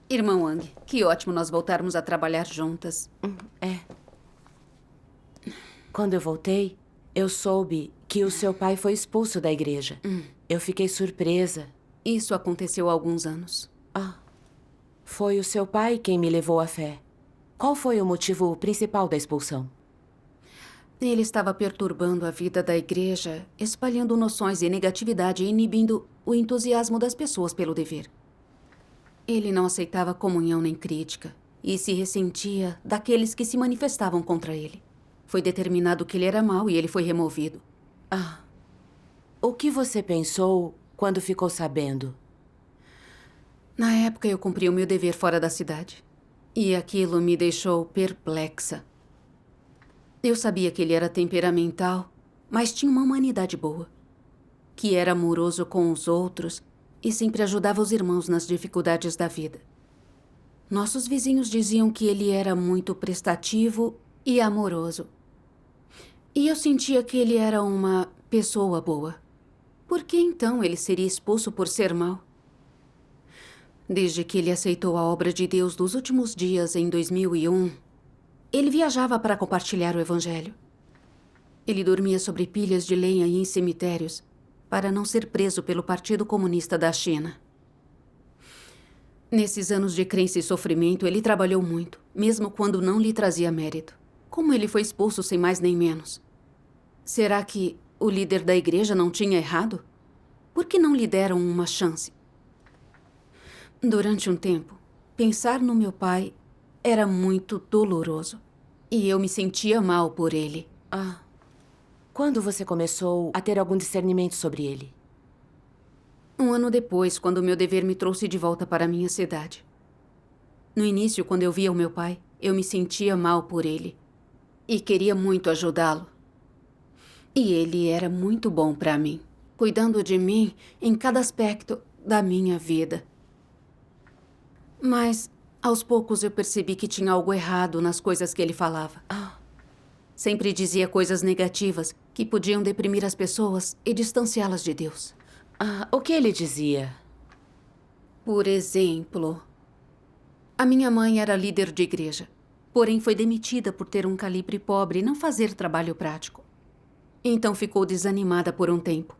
Irmã Wang, que ótimo nós voltarmos a trabalhar juntas. É. Quando eu voltei, eu soube que o seu pai foi expulso da igreja. Eu fiquei surpresa. Isso aconteceu há alguns anos. Foi o seu pai quem me levou à fé. Qual foi o motivo principal da expulsão? Ele estava perturbando a vida da igreja, espalhando noções de negatividade e inibindo o entusiasmo das pessoas pelo dever. Ele não aceitava comunhão nem crítica e se ressentia daqueles que se manifestavam contra ele. Foi determinado que ele era mau e ele foi removido. O que você pensou quando ficou sabendo? Na época, eu cumpri o meu dever fora da cidade. E aquilo me deixou perplexa. Eu sabia que ele era temperamental, mas tinha uma humanidade boa. Que era amoroso com os outros e sempre ajudava os irmãos nas dificuldades da vida. Nossos vizinhos diziam que ele era muito prestativo e amoroso. E eu sentia que ele era uma pessoa boa. Por que então ele seria expulso por ser mau? Desde que ele aceitou a obra de Deus dos últimos dias em 2001, ele viajava para compartilhar o evangelho. Ele dormia sobre pilhas de lenha e em cemitérios para não ser preso pelo Partido Comunista da China. Nesses anos de crença e sofrimento, ele trabalhou muito, mesmo quando não lhe trazia mérito. Como ele foi expulso sem mais nem menos? Será que o líder da igreja não tinha errado? Por que não lhe deram uma chance? Durante um tempo, pensar no meu pai era muito doloroso. E eu me sentia mal por ele. Quando você começou a ter algum discernimento sobre ele? Um ano depois, quando o meu dever me trouxe de volta para a minha cidade. No início, quando eu via o meu pai, eu me sentia mal por ele. E queria muito ajudá-lo. E ele era muito bom para mim, cuidando de mim em cada aspecto da minha vida. Mas, aos poucos, eu percebi que tinha algo errado nas coisas que ele falava. Sempre dizia coisas negativas que podiam deprimir as pessoas e distanciá-las de Deus. O que ele dizia? Por exemplo, a minha mãe era líder de igreja, porém foi demitida por ter um calibre pobre e não fazer trabalho prático. Então ficou desanimada por um tempo.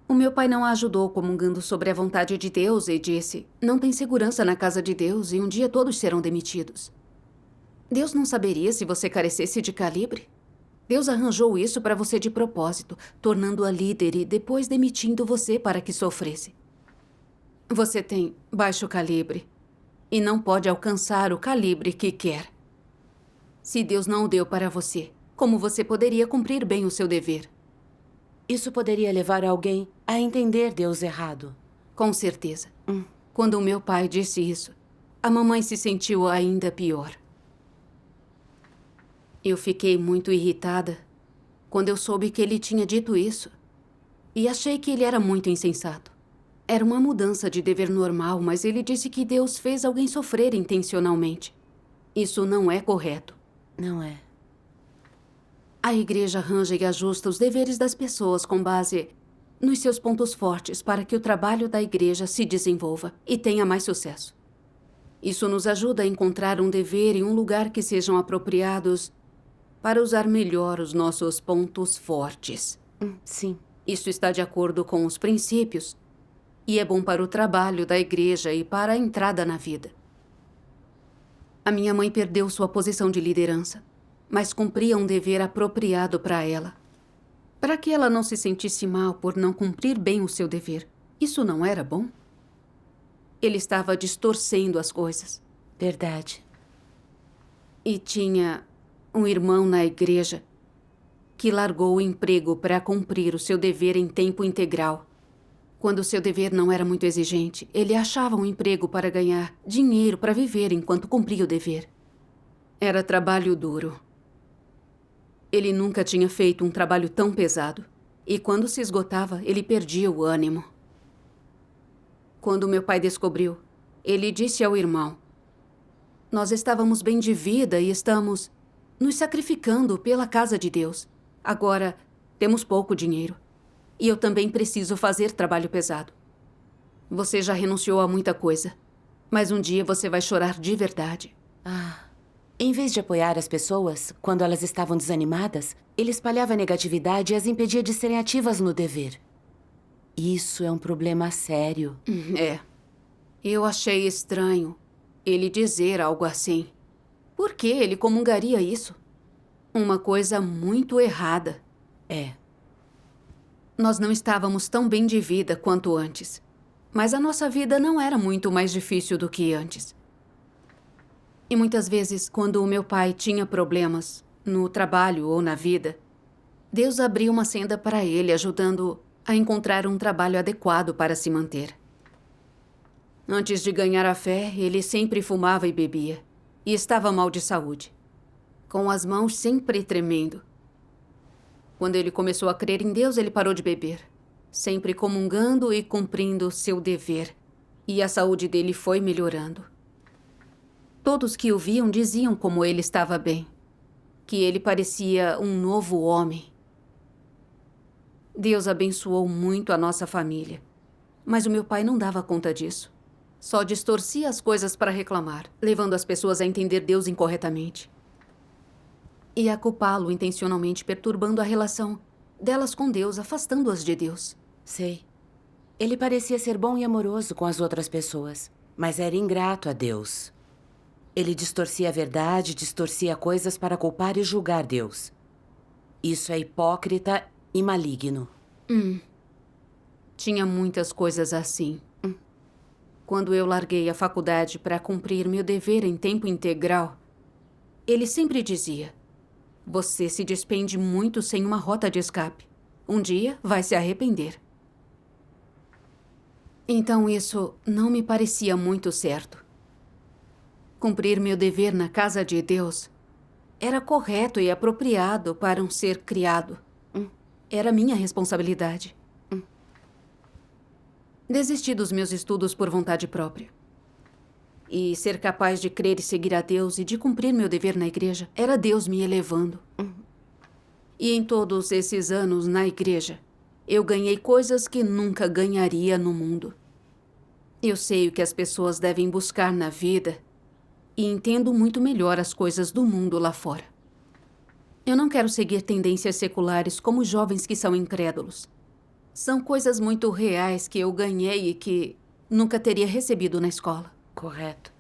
O meu pai não a ajudou comungando sobre a vontade de Deus e disse: não tem segurança na casa de Deus e um dia todos serão demitidos. Deus não saberia se você carecesse de calibre? Deus arranjou isso para você de propósito, tornando-a líder e depois demitindo você para que sofresse. Você tem baixo calibre e não pode alcançar o calibre que quer. Se Deus não o deu para você, como você poderia cumprir bem o seu dever? Isso poderia levar alguém a entender Deus errado. Com certeza. Quando o meu pai disse isso, a mamãe se sentiu ainda pior. Eu fiquei muito irritada quando eu soube que ele tinha dito isso. E achei que ele era muito insensato. Era uma mudança de dever normal, mas ele disse que Deus fez alguém sofrer intencionalmente. Isso não é correto. Não é. A igreja arranja e ajusta os deveres das pessoas com base nos seus pontos fortes para que o trabalho da igreja se desenvolva e tenha mais sucesso. Isso nos ajuda a encontrar um dever e um lugar que sejam apropriados para usar melhor os nossos pontos fortes. Sim. Isso está de acordo com os princípios e é bom para o trabalho da igreja e para a entrada na vida. A minha mãe perdeu sua posição de liderança, mas cumpria um dever apropriado para ela. Para que ela não se sentisse mal por não cumprir bem o seu dever. Isso não era bom? Ele estava distorcendo as coisas. Verdade. E tinha um irmão na igreja que largou o emprego para cumprir o seu dever em tempo integral. Quando o seu dever não era muito exigente, ele achava um emprego para ganhar dinheiro para viver enquanto cumpria o dever. Era trabalho duro. Ele nunca tinha feito um trabalho tão pesado. E quando se esgotava, ele perdia o ânimo. Quando meu pai descobriu, ele disse ao irmão: nós estávamos bem de vida e estamos nos sacrificando pela casa de Deus. Agora, temos pouco dinheiro. E eu também preciso fazer trabalho pesado. Você já renunciou a muita coisa. Mas um dia você vai chorar de verdade. Em vez de apoiar as pessoas, quando elas estavam desanimadas, ele espalhava negatividade e as impedia de serem ativas no dever. Isso é um problema sério. É. Eu achei estranho ele dizer algo assim. Por que ele comungaria isso? Uma coisa muito errada. É. Nós não estávamos tão bem de vida quanto antes. Mas a nossa vida não era muito mais difícil do que antes. E muitas vezes, quando o meu pai tinha problemas, no trabalho ou na vida, Deus abriu uma senda para ele, ajudando a encontrar um trabalho adequado para se manter. Antes de ganhar a fé, ele sempre fumava e bebia. E estava mal de saúde, com as mãos sempre tremendo. Quando ele começou a crer em Deus, ele parou de beber, sempre comungando e cumprindo seu dever. E a saúde dele foi melhorando. Todos que o viam diziam como ele estava bem, que ele parecia um novo homem. Deus abençoou muito a nossa família, mas o meu pai não dava conta disso. Só distorcia as coisas para reclamar, levando as pessoas a entender Deus incorretamente. E a culpá-lo intencionalmente, perturbando a relação delas com Deus, afastando-as de Deus. Sei. Ele parecia ser bom e amoroso com as outras pessoas, mas era ingrato a Deus. Ele distorcia a verdade, distorcia coisas para culpar e julgar Deus. Isso é hipócrita e maligno. Tinha muitas coisas assim. Quando eu larguei a faculdade para cumprir meu dever em tempo integral, ele sempre dizia: "Você se despende muito sem uma rota de escape. Um dia vai se arrepender." Então isso não me parecia muito certo. Cumprir meu dever na casa de Deus era correto e apropriado para um ser criado. Era minha responsabilidade. Desisti dos meus estudos por vontade própria. E ser capaz de crer e seguir a Deus e de cumprir meu dever na igreja era Deus me elevando. E em todos esses anos na igreja, eu ganhei coisas que nunca ganharia no mundo. Eu sei o que as pessoas devem buscar na vida e entendo muito melhor as coisas do mundo lá fora. Eu não quero seguir tendências seculares como os jovens que são incrédulos. São coisas muito reais que eu ganhei e que nunca teria recebido na escola. Correto.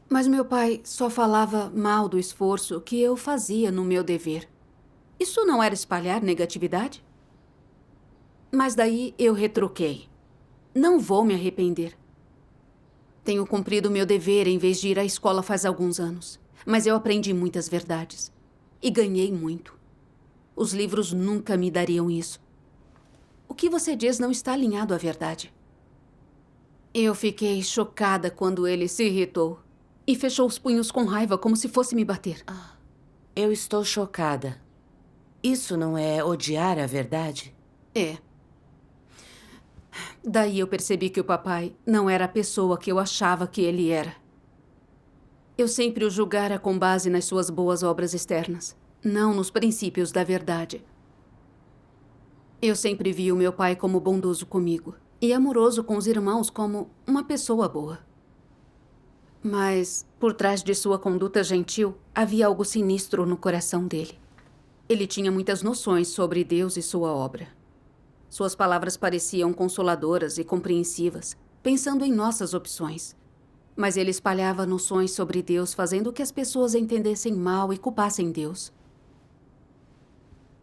Mas meu pai só falava mal do esforço que eu fazia no meu dever. Isso não era espalhar negatividade? Mas daí eu retruquei. Não vou me arrepender. Tenho cumprido meu dever em vez de ir à escola faz alguns anos. Mas eu aprendi muitas verdades. E ganhei muito. Os livros nunca me dariam isso. O que você diz não está alinhado à verdade. Eu fiquei chocada quando ele se irritou e fechou os punhos com raiva, como se fosse me bater. Eu estou chocada. Isso não é odiar a verdade? É. Daí eu percebi que o papai não era a pessoa que eu achava que ele era. Eu sempre o julgara com base nas suas boas obras externas, não nos princípios da verdade. Eu sempre vi o meu pai como bondoso comigo e amoroso com os irmãos como uma pessoa boa. Mas, por trás de sua conduta gentil, havia algo sinistro no coração dele. Ele tinha muitas noções sobre Deus e sua obra. Suas palavras pareciam consoladoras e compreensivas, pensando em nossas opções. Mas ele espalhava noções sobre Deus, fazendo que as pessoas entendessem mal e culpassem Deus.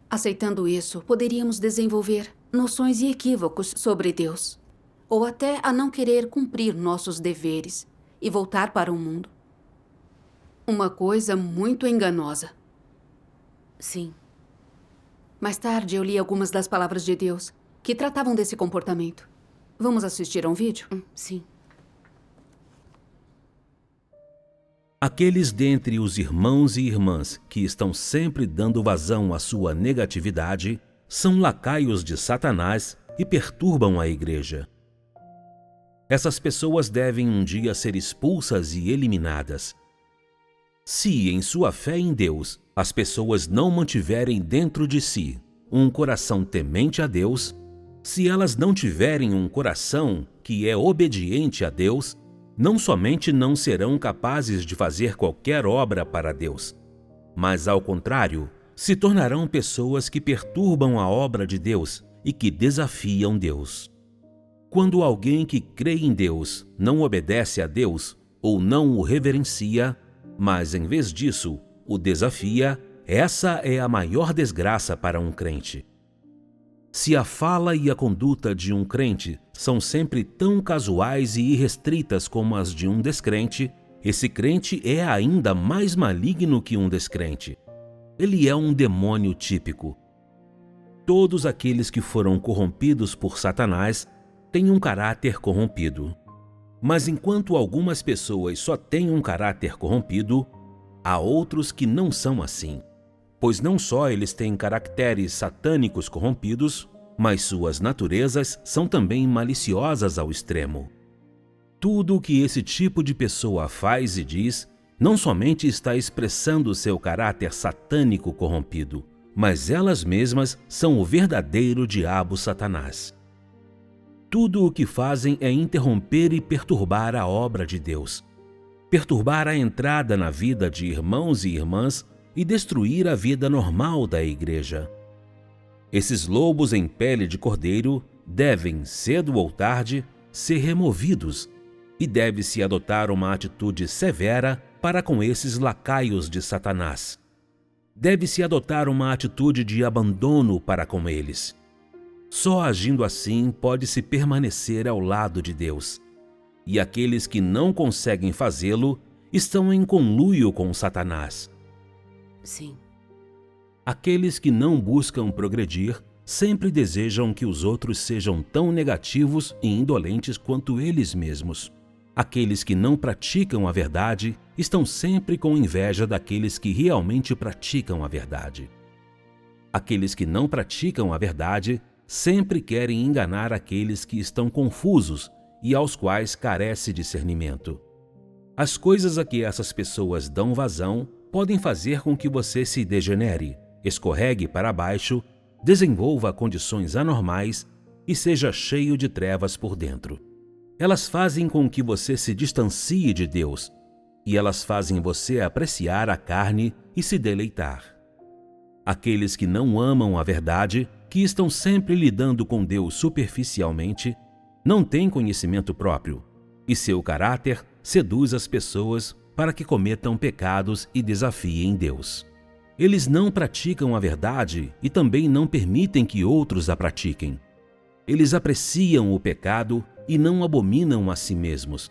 Aceitando isso, poderíamos desenvolver noções e equívocos sobre Deus, ou até a não querer cumprir nossos deveres e voltar para o mundo. Uma coisa muito enganosa. Sim. Mais tarde, eu li algumas das palavras de Deus que tratavam desse comportamento. Vamos assistir a um vídeo? Sim. Aqueles dentre os irmãos e irmãs que estão sempre dando vazão à sua negatividade são lacaios de Satanás e perturbam a igreja. Essas pessoas devem um dia ser expulsas e eliminadas. Se, em sua fé em Deus, as pessoas não mantiverem dentro de si um coração temente a Deus, se elas não tiverem um coração que é obediente a Deus, não somente não serão capazes de fazer qualquer obra para Deus, mas, ao contrário, se tornarão pessoas que perturbam a obra de Deus e que desafiam Deus. Quando alguém que crê em Deus não obedece a Deus ou não o reverencia, mas, em vez disso, o desafia, essa é a maior desgraça para um crente. Se a fala e a conduta de um crente são sempre tão casuais e irrestritas como as de um descrente, esse crente é ainda mais maligno que um descrente. Ele é um demônio típico. Todos aqueles que foram corrompidos por Satanás têm um caráter corrompido. Mas enquanto algumas pessoas só têm um caráter corrompido, há outros que não são assim. Pois não só eles têm caracteres satânicos corrompidos, mas suas naturezas são também maliciosas ao extremo. Tudo o que esse tipo de pessoa faz e diz não somente está expressando seu caráter satânico corrompido, mas elas mesmas são o verdadeiro diabo Satanás. Tudo o que fazem é interromper e perturbar a obra de Deus, perturbar a entrada na vida de irmãos e irmãs e destruir a vida normal da igreja. Esses lobos em pele de cordeiro devem, cedo ou tarde, ser removidos e deve-se adotar uma atitude severa para com esses lacaios de Satanás. Deve-se adotar uma atitude de abandono para com eles. Só agindo assim pode-se permanecer ao lado de Deus. E aqueles que não conseguem fazê-lo estão em conluio com Satanás. Sim. Aqueles que não buscam progredir sempre desejam que os outros sejam tão negativos e indolentes quanto eles mesmos. Aqueles que não praticam a verdade estão sempre com inveja daqueles que realmente praticam a verdade. Aqueles que não praticam a verdade sempre querem enganar aqueles que estão confusos e aos quais carece discernimento. As coisas a que essas pessoas dão vazão podem fazer com que você se degenere, escorregue para baixo, desenvolva condições anormais e seja cheio de trevas por dentro. Elas fazem com que você se distancie de Deus e elas fazem você apreciar a carne e se deleitar. Aqueles que não amam a verdade, que estão sempre lidando com Deus superficialmente, não têm conhecimento próprio e seu caráter seduz as pessoas para que cometam pecados e desafiem Deus. Eles não praticam a verdade e também não permitem que outros a pratiquem. Eles apreciam o pecado e não abominam a si mesmos.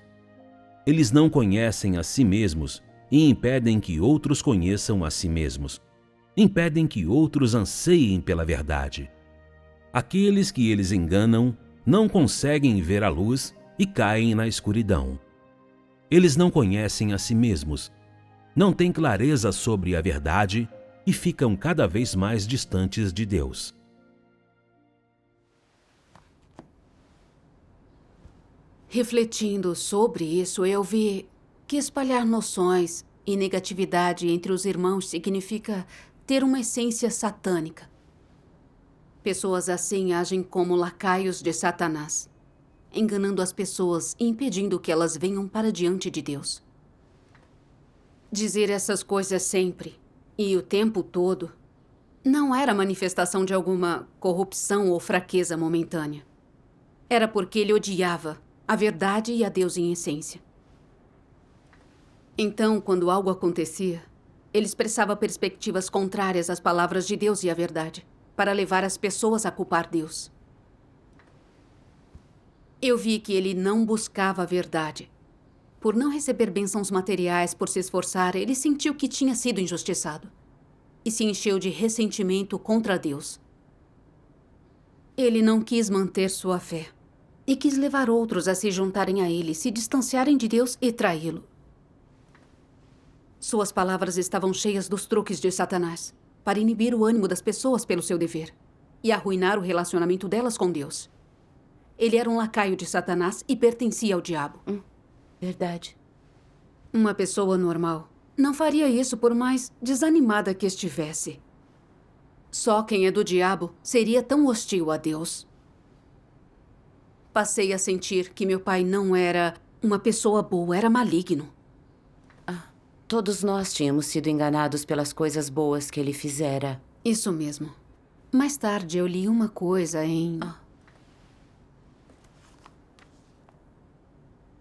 Eles não conhecem a si mesmos e impedem que outros conheçam a si mesmos. Impedem que outros anseiem pela verdade. Aqueles que eles enganam não conseguem ver a luz e caem na escuridão. Eles não conhecem a si mesmos, não têm clareza sobre a verdade e ficam cada vez mais distantes de Deus. Refletindo sobre isso, eu vi que espalhar noções e negatividade entre os irmãos significa ter uma essência satânica. Pessoas assim agem como lacaios de Satanás, enganando as pessoas e impedindo que elas venham para diante de Deus. Dizer essas coisas sempre e o tempo todo não era manifestação de alguma corrupção ou fraqueza momentânea. Era porque ele odiava a verdade e a Deus em essência. Então, quando algo acontecia, ele expressava perspectivas contrárias às palavras de Deus e à verdade, para levar as pessoas a culpar Deus. Eu vi que ele não buscava a verdade. Por não receber bênçãos materiais por se esforçar, ele sentiu que tinha sido injustiçado e se encheu de ressentimento contra Deus. Ele não quis manter sua fé e quis levar outros a se juntarem a ele, se distanciarem de Deus e traí-lo. Suas palavras estavam cheias dos truques de Satanás para inibir o ânimo das pessoas pelo seu dever e arruinar o relacionamento delas com Deus. Ele era um lacaio de Satanás e pertencia ao diabo. Verdade. Uma pessoa normal não faria isso por mais desanimada que estivesse. Só quem é do diabo seria tão hostil a Deus. Passei a sentir que meu pai não era uma pessoa boa, era maligno. Todos nós tínhamos sido enganados pelas coisas boas que ele fizera. Isso mesmo. Mais tarde eu li uma coisa em...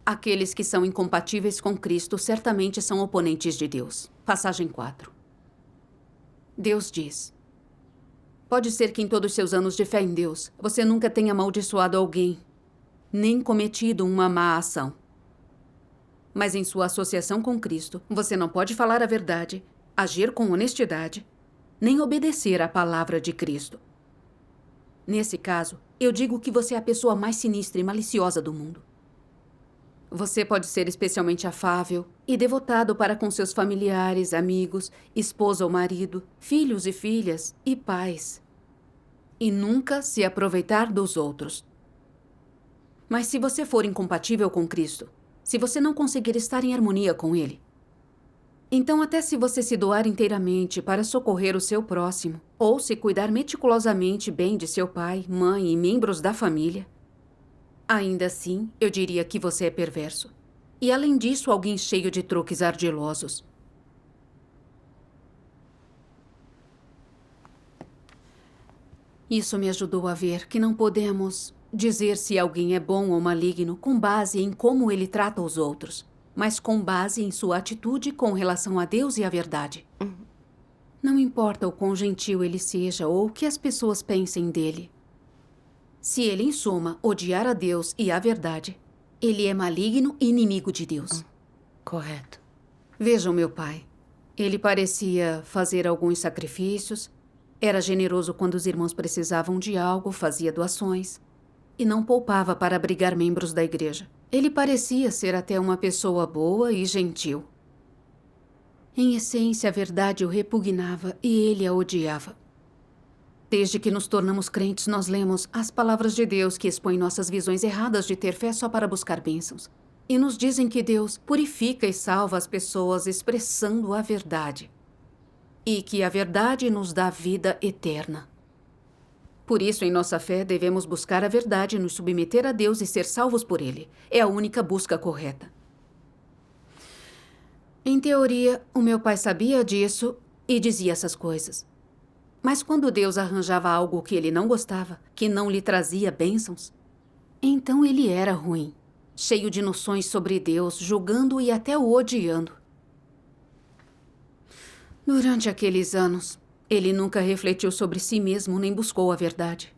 Aqueles que são incompatíveis com Cristo certamente são oponentes de Deus. Passagem 4. Deus diz: pode ser que em todos os seus anos de fé em Deus, você nunca tenha amaldiçoado alguém, nem cometido uma má ação. Mas em sua associação com Cristo, você não pode falar a verdade, agir com honestidade, nem obedecer à palavra de Cristo. Nesse caso, eu digo que você é a pessoa mais sinistra e maliciosa do mundo. Você pode ser especialmente afável e devotado para com seus familiares, amigos, esposa ou marido, filhos e filhas e pais. E nunca se aproveitar dos outros. Mas se você for incompatível com Cristo, se você não conseguir estar em harmonia com Ele, então até se você se doar inteiramente para socorrer o seu próximo, ou se cuidar meticulosamente bem de seu pai, mãe e membros da família, ainda assim, eu diria que você é perverso. E além disso, alguém cheio de truques ardilosos. Isso me ajudou a ver que não podemos dizer se alguém é bom ou maligno com base em como ele trata os outros, mas com base em sua atitude com relação a Deus e a verdade. Não importa o quão gentil ele seja ou o que as pessoas pensem dele. Se ele, em suma, odiar a Deus e a verdade, ele é maligno e inimigo de Deus. Correto. Vejam meu pai. Ele parecia fazer alguns sacrifícios, era generoso quando os irmãos precisavam de algo, fazia doações e não poupava para abrigar membros da igreja. Ele parecia ser até uma pessoa boa e gentil. Em essência, a verdade o repugnava e ele a odiava. Desde que nos tornamos crentes, nós lemos as palavras de Deus que expõem nossas visões erradas de ter fé só para buscar bênçãos. E nos dizem que Deus purifica e salva as pessoas expressando a verdade. E que a verdade nos dá vida eterna. Por isso, em nossa fé, devemos buscar a verdade, nos submeter a Deus e ser salvos por Ele. É a única busca correta. Em teoria, o meu pai sabia disso e dizia essas coisas. Mas quando Deus arranjava algo que ele não gostava, que não lhe trazia bênçãos, então ele era ruim, cheio de noções sobre Deus, julgando e até o odiando. Durante aqueles anos, ele nunca refletiu sobre si mesmo nem buscou a verdade.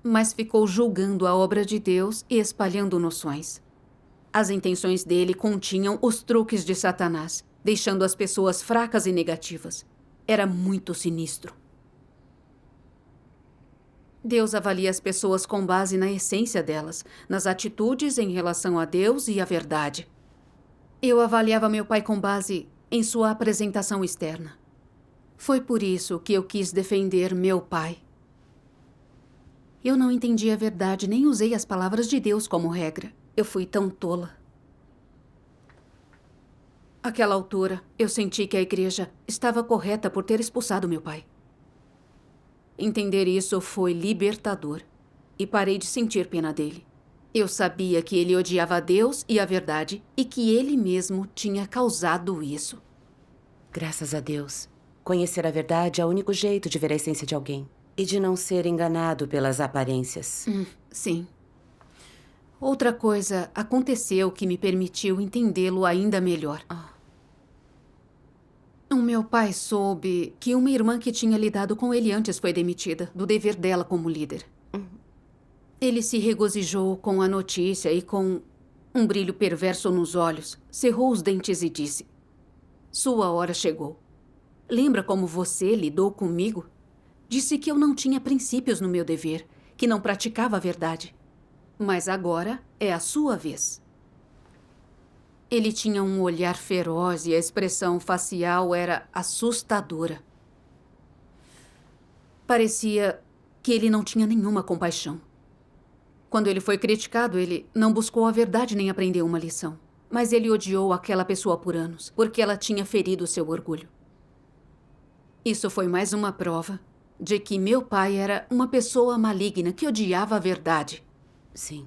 Mas ficou julgando a obra de Deus e espalhando noções. As intenções dele continham os truques de Satanás, deixando as pessoas fracas e negativas. Era muito sinistro. Deus avalia as pessoas com base na essência delas, nas atitudes em relação a Deus e à verdade. Eu avaliava meu pai com base em sua apresentação externa. Foi por isso que eu quis defender meu pai. Eu não entendi a verdade, nem usei as palavras de Deus como regra. Eu fui tão tola. Àquela altura, eu senti que a igreja estava correta por ter expulsado meu pai. Entender isso foi libertador e parei de sentir pena dele. Eu sabia que ele odiava a Deus e a verdade e que ele mesmo tinha causado isso. Graças a Deus. Conhecer a verdade é o único jeito de ver a essência de alguém e de não ser enganado pelas aparências. Sim. Outra coisa aconteceu que me permitiu entendê-lo ainda melhor. O meu pai soube que uma irmã que tinha lidado com ele antes foi demitida do dever dela como líder. Ele se regozijou com a notícia e, com um brilho perverso nos olhos, cerrou os dentes e disse: "Sua hora chegou. Lembra como você lidou comigo? Disse que eu não tinha princípios no meu dever, que não praticava a verdade. Mas agora é a sua vez." Ele tinha um olhar feroz e a expressão facial era assustadora. Parecia que ele não tinha nenhuma compaixão. Quando ele foi criticado, ele não buscou a verdade nem aprendeu uma lição. Mas ele odiou aquela pessoa por anos, porque ela tinha ferido seu orgulho. Isso foi mais uma prova de que meu pai era uma pessoa maligna que odiava a verdade. Sim.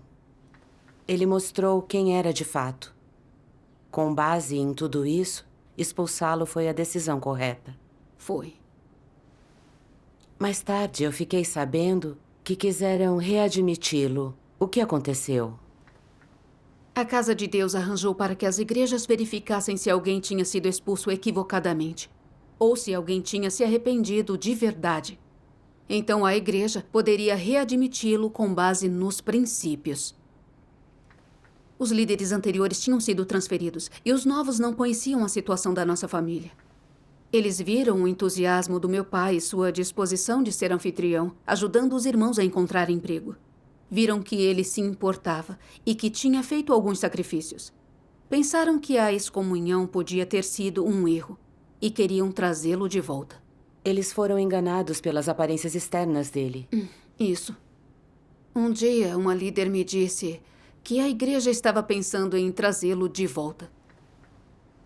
Ele mostrou quem era de fato. Com base em tudo isso, expulsá-lo foi a decisão correta. Foi. Mais tarde, eu fiquei sabendo que quiseram readmiti-lo. O que aconteceu? A Casa de Deus arranjou para que as igrejas verificassem se alguém tinha sido expulso equivocadamente ou se alguém tinha se arrependido de verdade. Então a igreja poderia readmiti-lo com base nos princípios. Os líderes anteriores tinham sido transferidos e os novos não conheciam a situação da nossa família. Eles viram o entusiasmo do meu pai e sua disposição de ser anfitrião, ajudando os irmãos a encontrar emprego. Viram que ele se importava e que tinha feito alguns sacrifícios. Pensaram que a excomunhão podia ter sido um erro e queriam trazê-lo de volta. Eles foram enganados pelas aparências externas dele. Isso. Um dia, uma líder me disse que a igreja estava pensando em trazê-lo de volta.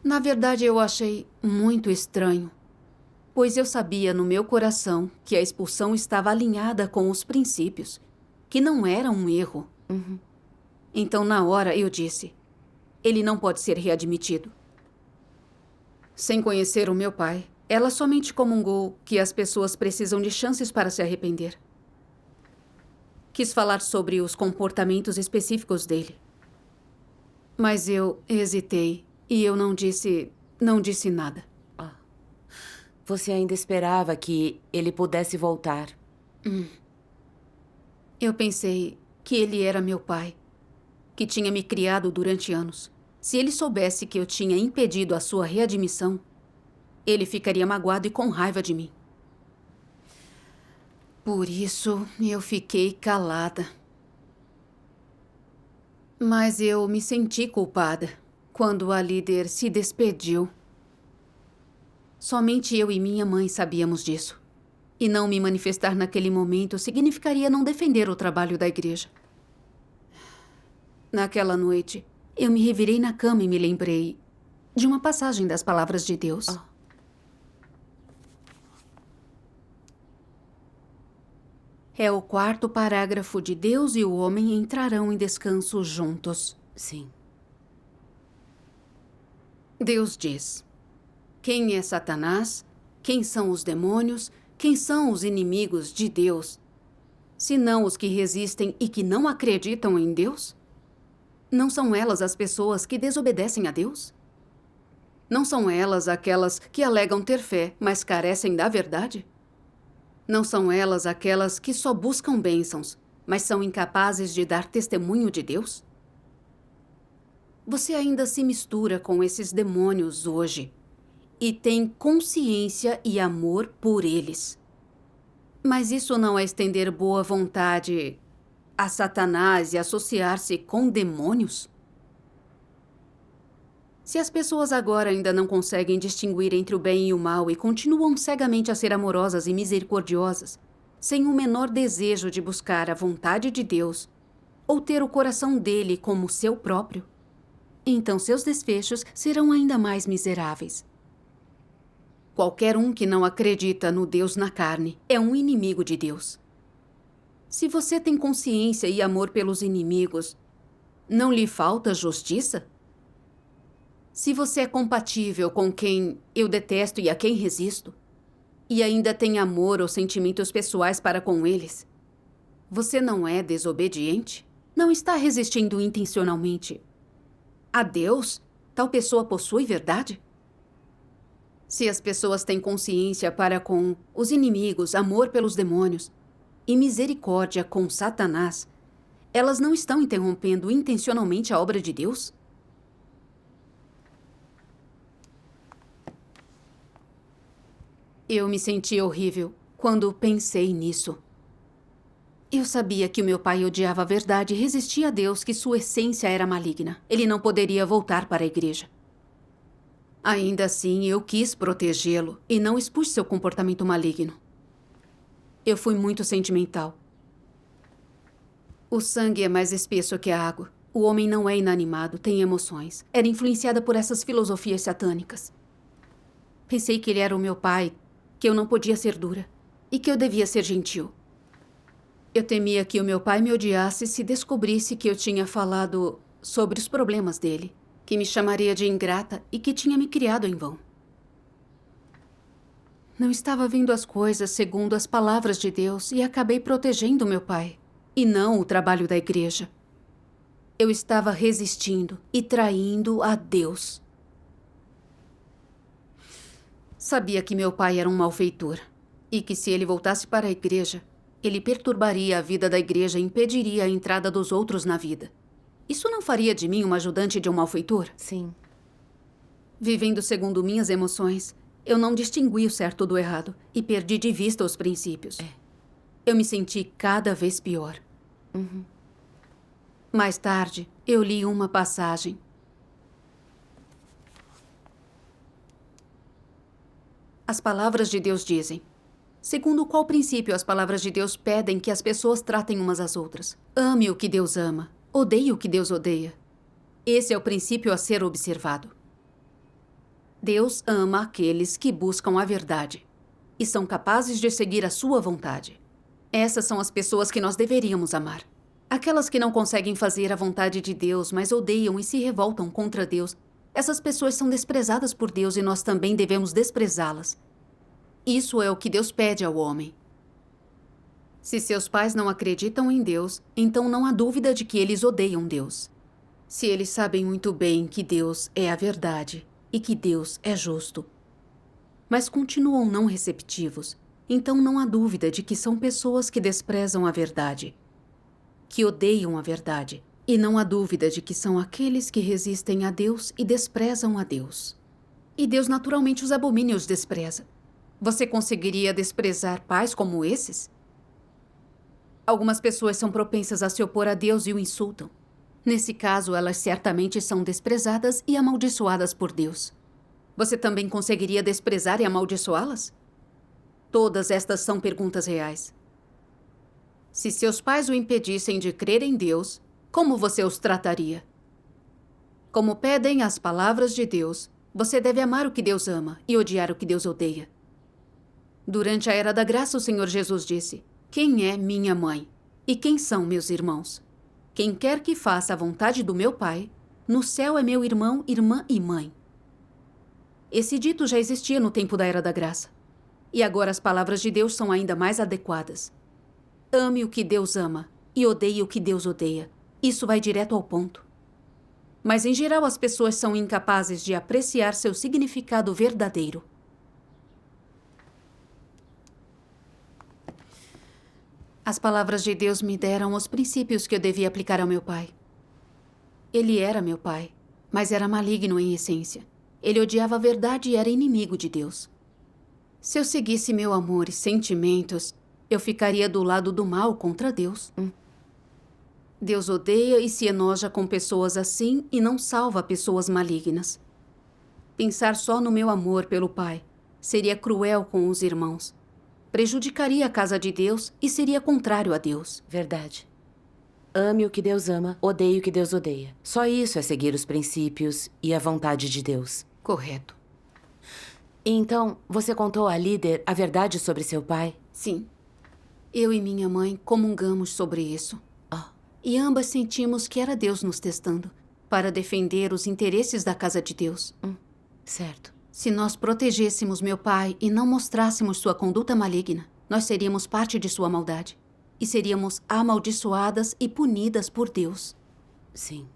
Na verdade, eu achei muito estranho, pois eu sabia no meu coração que a expulsão estava alinhada com os princípios, que não era um erro. Então, na hora, eu disse, ele não pode ser readmitido. Sem conhecer o meu pai, ela somente comungou que as pessoas precisam de chances para se arrepender. Quis falar sobre os comportamentos específicos dele. Mas eu hesitei e eu não disse nada. Você ainda esperava que ele pudesse voltar. Eu pensei que ele era meu pai, que tinha me criado durante anos. Se ele soubesse que eu tinha impedido a sua readmissão, ele ficaria magoado e com raiva de mim. Por isso, eu fiquei calada. Mas eu me senti culpada quando a líder se despediu. Somente eu e minha mãe sabíamos disso. E não me manifestar naquele momento significaria não defender o trabalho da igreja. Naquela noite, eu me revirei na cama e me lembrei de uma passagem das palavras de Deus. É o 4º parágrafo de Deus e o homem entrarão em descanso juntos. Sim. Deus diz: quem é Satanás? Quem são os demônios? Quem são os inimigos de Deus? Senão os que resistem e que não acreditam em Deus? Não são elas as pessoas que desobedecem a Deus? Não são elas aquelas que alegam ter fé, mas carecem da verdade? Não são elas aquelas que só buscam bênçãos, mas são incapazes de dar testemunho de Deus? Você ainda se mistura com esses demônios hoje e tem consciência e amor por eles. Mas isso não é estender boa vontade a Satanás e associar-se com demônios? Se as pessoas agora ainda não conseguem distinguir entre o bem e o mal e continuam cegamente a ser amorosas e misericordiosas, sem o menor desejo de buscar a vontade de Deus ou ter o coração dele como seu próprio, então seus desfechos serão ainda mais miseráveis. Qualquer um que não acredita no Deus na carne é um inimigo de Deus. Se você tem consciência e amor pelos inimigos, não lhe falta justiça? Se você é compatível com quem eu detesto e a quem resisto, e ainda tem amor ou sentimentos pessoais para com eles, você não é desobediente? Não está resistindo intencionalmente a Deus? Tal pessoa possui verdade? Se as pessoas têm consciência para com os inimigos, amor pelos demônios e misericórdia com Satanás, elas não estão interrompendo intencionalmente a obra de Deus? Eu me senti horrível quando pensei nisso. Eu sabia que o meu pai odiava a verdade e resistia a Deus, que sua essência era maligna. Ele não poderia voltar para a igreja. Ainda assim, eu quis protegê-lo e não expus seu comportamento maligno. Eu fui muito sentimental. O sangue é mais espesso que a água. O homem não é inanimado, tem emoções. Era influenciada por essas filosofias satânicas. Pensei que ele era o meu pai, que eu não podia ser dura e que eu devia ser gentil. Eu temia que o meu pai me odiasse se descobrisse que eu tinha falado sobre os problemas dele, que me chamaria de ingrata e que tinha me criado em vão. Não estava vendo as coisas segundo as palavras de Deus e acabei protegendo meu pai, e não o trabalho da igreja. Eu estava resistindo e traindo a Deus. Sabia que meu pai era um malfeitor e que se ele voltasse para a igreja, ele perturbaria a vida da igreja e impediria a entrada dos outros na vida. Isso não faria de mim uma ajudante de um malfeitor? Sim. Vivendo segundo minhas emoções, eu não distingui o certo do errado e perdi de vista os princípios. Eu me senti cada vez pior. Mais tarde, eu li uma passagem. As palavras de Deus dizem: segundo qual princípio as palavras de Deus pedem que as pessoas tratem umas às outras? Ame o que Deus ama, odeie o que Deus odeia. Esse é o princípio a ser observado. Deus ama aqueles que buscam a verdade e são capazes de seguir a sua vontade. Essas são as pessoas que nós deveríamos amar. Aquelas que não conseguem fazer a vontade de Deus, mas odeiam e se revoltam contra Deus. Essas pessoas são desprezadas por Deus e nós também devemos desprezá-las. Isso é o que Deus pede ao homem. Se seus pais não acreditam em Deus, então não há dúvida de que eles odeiam Deus. Se eles sabem muito bem que Deus é a verdade e que Deus é justo, mas continuam não receptivos, então não há dúvida de que são pessoas que desprezam a verdade, que odeiam a verdade, e não há dúvida de que são aqueles que resistem a Deus e desprezam a Deus. E Deus naturalmente os abomina e os despreza. Você conseguiria desprezar pais como esses? Algumas pessoas são propensas a se opor a Deus e o insultam. Nesse caso, elas certamente são desprezadas e amaldiçoadas por Deus. Você também conseguiria desprezar e amaldiçoá-las? Todas estas são perguntas reais. Se seus pais o impedissem de crer em Deus, como você os trataria? Como pedem as palavras de Deus, você deve amar o que Deus ama e odiar o que Deus odeia. Durante a Era da Graça, o Senhor Jesus disse: quem é minha mãe? E quem são meus irmãos? Quem quer que faça a vontade do meu Pai, no céu é meu irmão, irmã e mãe. Esse dito já existia no tempo da Era da Graça. E agora as palavras de Deus são ainda mais adequadas. Ame o que Deus ama e odeie o que Deus odeia. Isso vai direto ao ponto. Mas, em geral, as pessoas são incapazes de apreciar seu significado verdadeiro. As palavras de Deus me deram os princípios que eu devia aplicar ao meu pai. Ele era meu pai, mas era maligno em essência. Ele odiava a verdade e era inimigo de Deus. Se eu seguisse meu amor e sentimentos, eu ficaria do lado do mal contra Deus. Deus odeia e se enoja com pessoas assim e não salva pessoas malignas. Pensar só no meu amor pelo Pai seria cruel com os irmãos. Prejudicaria a casa de Deus e seria contrário a Deus. Verdade. Ame o que Deus ama, odeie o que Deus odeia. Só isso é seguir os princípios e a vontade de Deus. Correto. Então, você contou à líder a verdade sobre seu pai? Sim. Eu e minha mãe comungamos sobre isso. E ambas sentimos que era Deus nos testando para defender os interesses da casa de Deus. Certo. Se nós protegêssemos meu pai e não mostrássemos sua conduta maligna, nós seríamos parte de sua maldade. E seríamos amaldiçoadas e punidas por Deus. Sim.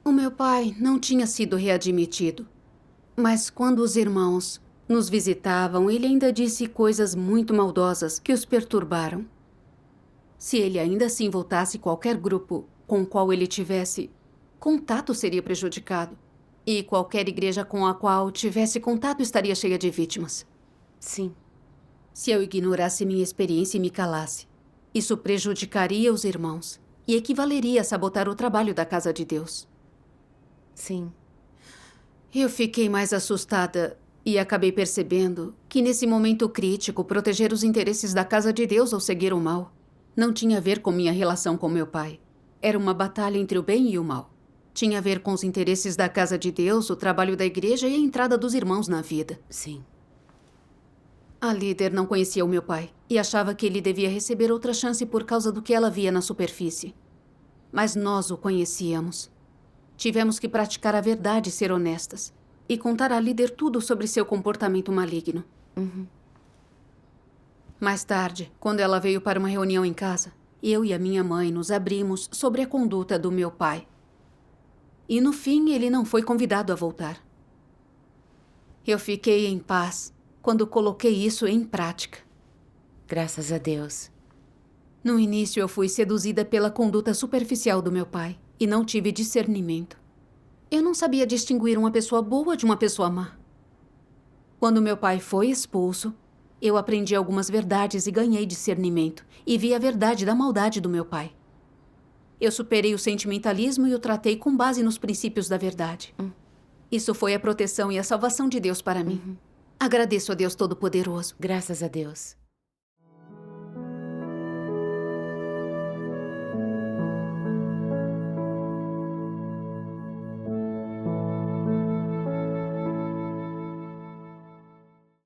O meu pai não tinha sido readmitido. Mas quando os irmãos nos visitavam, ele ainda disse coisas muito maldosas que os perturbaram. Se ele ainda assim voltasse, qualquer grupo com o qual ele tivesse contato seria prejudicado. E qualquer igreja com a qual tivesse contato estaria cheia de vítimas. Sim. Se eu ignorasse minha experiência e me calasse, isso prejudicaria os irmãos e equivaleria a sabotar o trabalho da casa de Deus. Sim. Eu fiquei mais assustada e acabei percebendo que nesse momento crítico, proteger os interesses da casa de Deus ou seguir o mal não tinha a ver com minha relação com meu pai. Era uma batalha entre o bem e o mal. Tinha a ver com os interesses da casa de Deus, o trabalho da igreja e a entrada dos irmãos na vida. Sim. A líder não conhecia o meu pai e achava que ele devia receber outra chance por causa do que ela via na superfície. Mas nós o conhecíamos. Tivemos que praticar a verdade e ser honestas. E contar à líder tudo sobre seu comportamento maligno. Mais tarde, quando ela veio para uma reunião em casa, eu e a minha mãe nos abrimos sobre a conduta do meu pai. E no fim, ele não foi convidado a voltar. Eu fiquei em paz quando coloquei isso em prática. Graças a Deus. No início, eu fui seduzida pela conduta superficial do meu pai e não tive discernimento. Eu não sabia distinguir uma pessoa boa de uma pessoa má. Quando meu pai foi expulso, eu aprendi algumas verdades e ganhei discernimento e vi a verdade da maldade do meu pai. Eu superei o sentimentalismo e o tratei com base nos princípios da verdade. Isso foi a proteção e a salvação de Deus para mim. Agradeço a Deus Todo-Poderoso. Graças a Deus.